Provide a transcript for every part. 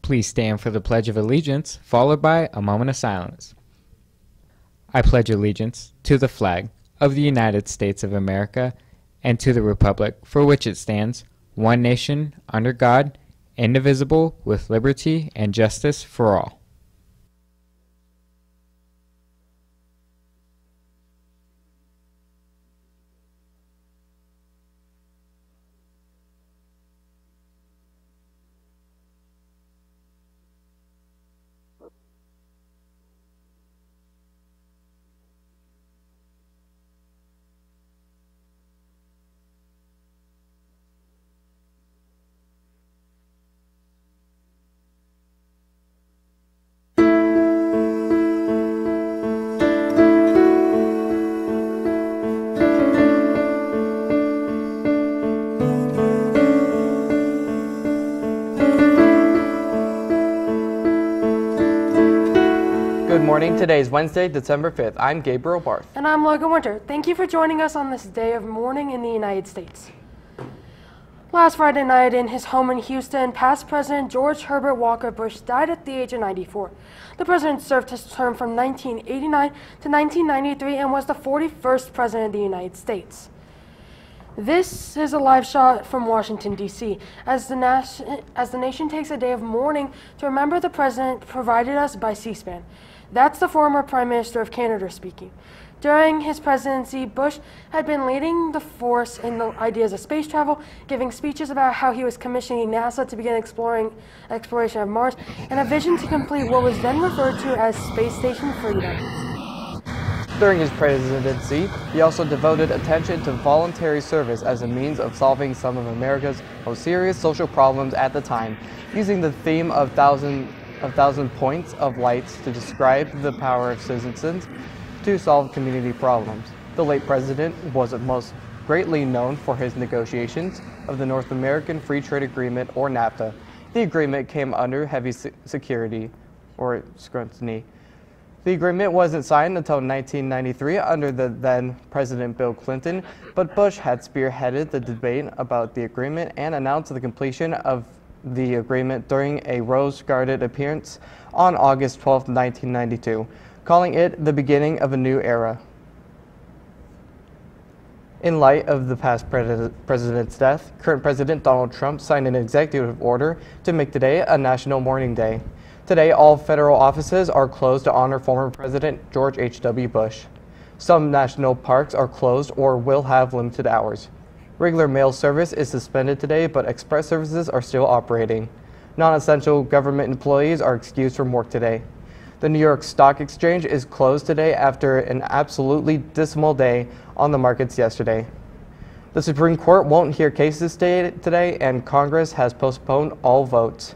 Please stand for the Pledge of Allegiance, followed by a moment of silence. I pledge allegiance to the flag of the United States of America and to the republic for which it stands, one nation, under God, indivisible, with liberty and justice for all. Good morning. Today is Wednesday, December 5th. I'm Gabriel Barth. And I'm Logan Winter. Thank you for joining us on this day of mourning in the United States. Last Friday night in his home in Houston, past President George Herbert Walker Bush died at the age of 94. The president served his term from 1989 to 1993 and was the 41st president of the United States. This is a live shot from Washington, D.C. as the nation takes a day of mourning to remember the president provided us by C-SPAN. That's the former Prime Minister of Canada speaking. During his presidency, Bush had been leading the force in the ideas of space travel, giving speeches about how he was commissioning NASA to begin exploration of Mars, and a vision to complete what was then referred to as Space Station Freedom. During his presidency, he also devoted attention to voluntary service as a means of solving some of America's most serious social problems at the time, using the theme of thousand points of lights to describe the power of citizens to solve community problems. The late president was most greatly known for his negotiations of the North American Free Trade Agreement, or NAFTA. The agreement came under heavy scrutiny. The agreement wasn't signed until 1993 under the then President Bill Clinton, but Bush had spearheaded the debate about the agreement and announced the completion of the agreement during a rose-guarded appearance on August 12, 1992, calling it the beginning of a new era. In light of the past president's death, current President Donald Trump signed an executive order to make today a national mourning day. Today, all federal offices are closed to honor former President George H.W. Bush. Some national parks are closed or will have limited hours. Regular mail service is suspended today, but express services are still operating. Non-essential government employees are excused from work today. The New York Stock Exchange is closed today after an absolutely dismal day on the markets yesterday. The Supreme Court won't hear cases today, and Congress has postponed all votes.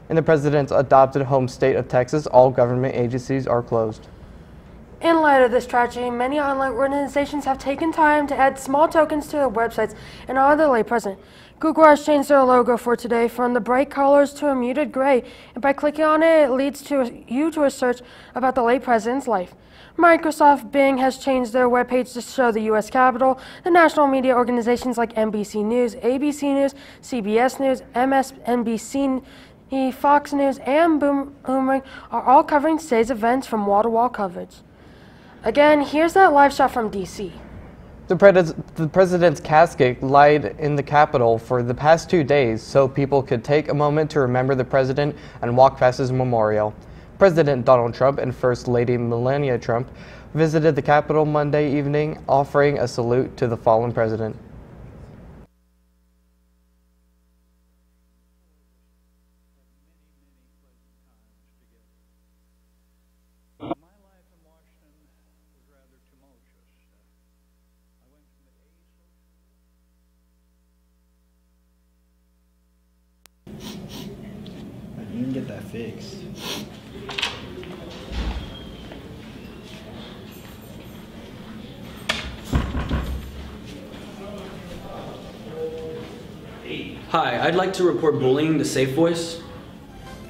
In the president's adopted home state of Texas, all government agencies are closed. In light of this tragedy, many online organizations have taken time to add small tokens to their websites in honor of the late president. Google has changed their logo for today from the bright colors to a muted gray, and by clicking on it, it leads you to a search about the late president's life. Microsoft Bing has changed their webpage to show the U.S. Capitol. The national media organizations like NBC News, ABC News, CBS News, MSNBC, Fox News, and Boomerang are all covering today's events from wall-to-wall coverage. Again, here's that live shot from D.C. The president's casket lied in the Capitol for the past 2 days so people could take a moment to remember the president and walk past his memorial. President Donald Trump and First Lady Melania Trump visited the Capitol Monday evening, offering a salute to the fallen president. You can get that fixed. Hi, I'd like to report bullying to Safe Voice.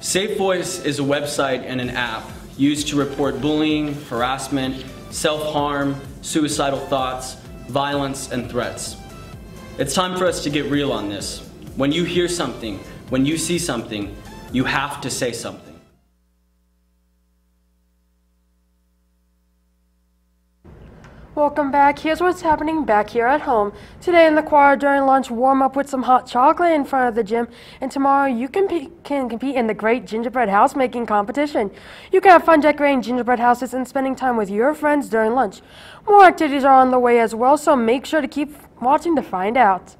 Safe Voice is a website and an app used to report bullying, harassment, self-harm, suicidal thoughts, violence, and threats. It's time for us to get real on this. When you hear something, when you see something, You have to say something. Welcome back. Here's what's happening back here at home. Today in the choir during lunch, warm up with some hot chocolate in front of the gym. And tomorrow you can compete in the Great Gingerbread House Making Competition. You can have fun decorating gingerbread houses and spending time with your friends during lunch. More activities are on the way as well, so make sure to keep watching to find out.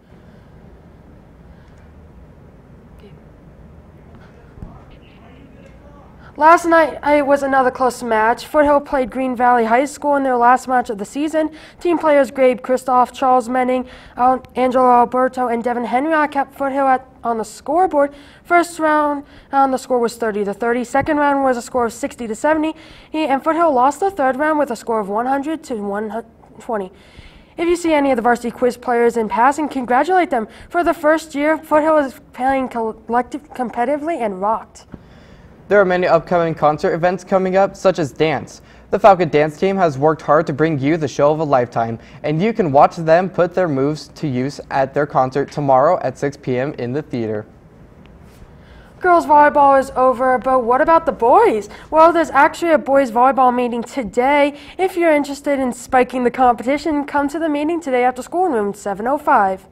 Last night it was another close match. Foothill played Green Valley High School in their last match of the season. Team players Gabe Kristoff, Charles Menning, Angelo Alberto, and Devin Henry kept Foothill on the scoreboard. First round, the score was 30-30. Second round was a score of 60-70, and Foothill lost the third round with a score of 100-120. If you see any of the varsity quiz players in passing, congratulate them. For the first year, Foothill is playing competitively and rocked. There are many upcoming concert events coming up, such as dance. The Falcon dance team has worked hard to bring you the show of a lifetime, and you can watch them put their moves to use at their concert tomorrow at 6 p.m. in the theater. Girls volleyball is over, but what about the boys? Well, there's actually a boys volleyball meeting today. If you're interested in spiking the competition, come to the meeting today after school in room 705.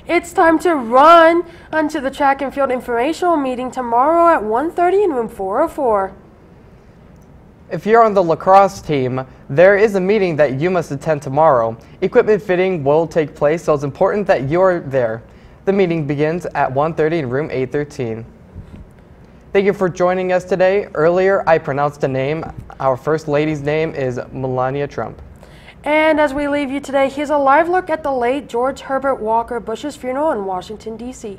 It's time to run onto the track and field informational meeting tomorrow at 1:30 in room 404. If you're on the lacrosse team, there is a meeting that you must attend tomorrow. Equipment fitting will take place, so it's important that you're there. The meeting begins at 1:30 in room 813. Thank you for joining us today. Earlier, I pronounced a name. Our First Lady's name is Melania Trump. And as we leave you today, here's a live look at the late George Herbert Walker Bush's funeral in Washington, D.C.